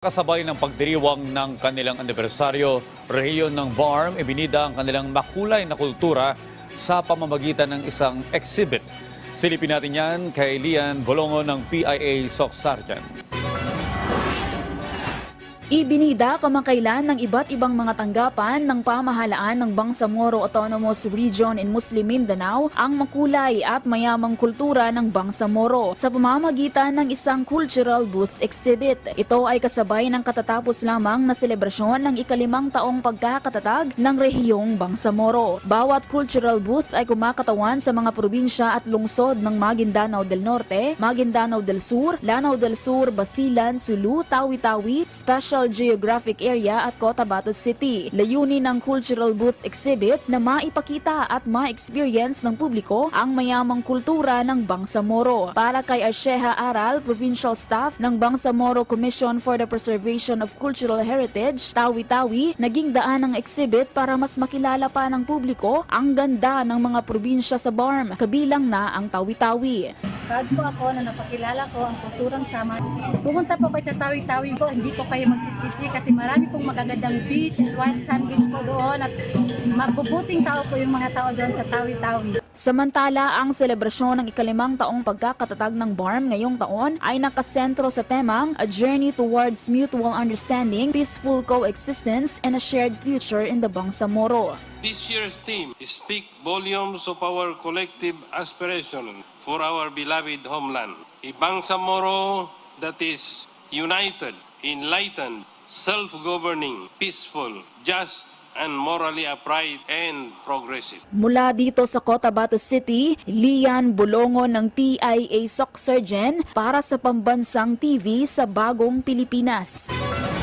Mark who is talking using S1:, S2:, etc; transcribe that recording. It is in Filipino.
S1: Kasabay ng pagdiriwang ng kanilang anibersaryo, rehiyon ng BARM ibinida ang kanilang makulay na kultura sa pamamagitan ng isang exhibit. Silipin natin yan kay Lian Bolongo ng PIA SOC Sergeant.
S2: Ibinida kamakailan ng iba't ibang mga tanggapan ng pamahalaan ng Bangsamoro Autonomous Region in Muslim Mindanao ang makulay at mayamang kultura ng Bangsamoro sa pamamagitan ng isang cultural booth exhibit. Ito ay kasabay ng katatapos lamang na selebrasyon ng ika-5 taong pagkakatatag ng rehiyong Bangsamoro. Bawat cultural booth ay kumakatawan sa mga probinsya at lungsod ng Maguindanao del Norte, Maguindanao del Sur, Lanao del Sur, Basilan, Sulu, Tawi-Tawi, Special Geographic Area at Cotabato City. Layunin ng cultural booth exhibit na maipakita at ma-experience ng publiko ang mayamang kultura ng Bangsamoro. Para kay Arsheha Aral, Provincial Staff ng Bangsamoro Commission for the Preservation of Cultural Heritage, Tawi-Tawi, naging daan ng exhibit para mas makilala pa ng publiko ang ganda ng mga probinsya sa BARM, kabilang na ang Tawi-Tawi.
S3: Proud po ako na napakilala ko ang kulturang Sama. Pumunta po kayo sa Tawi-Tawi po, hindi po kayo magsisisi kasi marami pong magagandang beach and white sand beach po doon at mabubuting tao po yung mga tao doon sa Tawi-Tawi.
S2: Samantala, ang selebrasyon ng ika-5 taong pagkakatatag ng BARM ngayong taon ay nakasentro sa temang A Journey Towards Mutual Understanding, Peaceful Coexistence, and a Shared Future in the Bangsamoro.
S4: This year's theme speaks volumes of our collective aspiration for our beloved homeland. A Bangsamoro that is united, enlightened, self-governing, peaceful, just, and morally upright and progressive.
S2: Mula dito sa Cotabato City, Lian Bolongo ng PIA SOC Sergeant para sa Pambansang TV sa Bagong Pilipinas.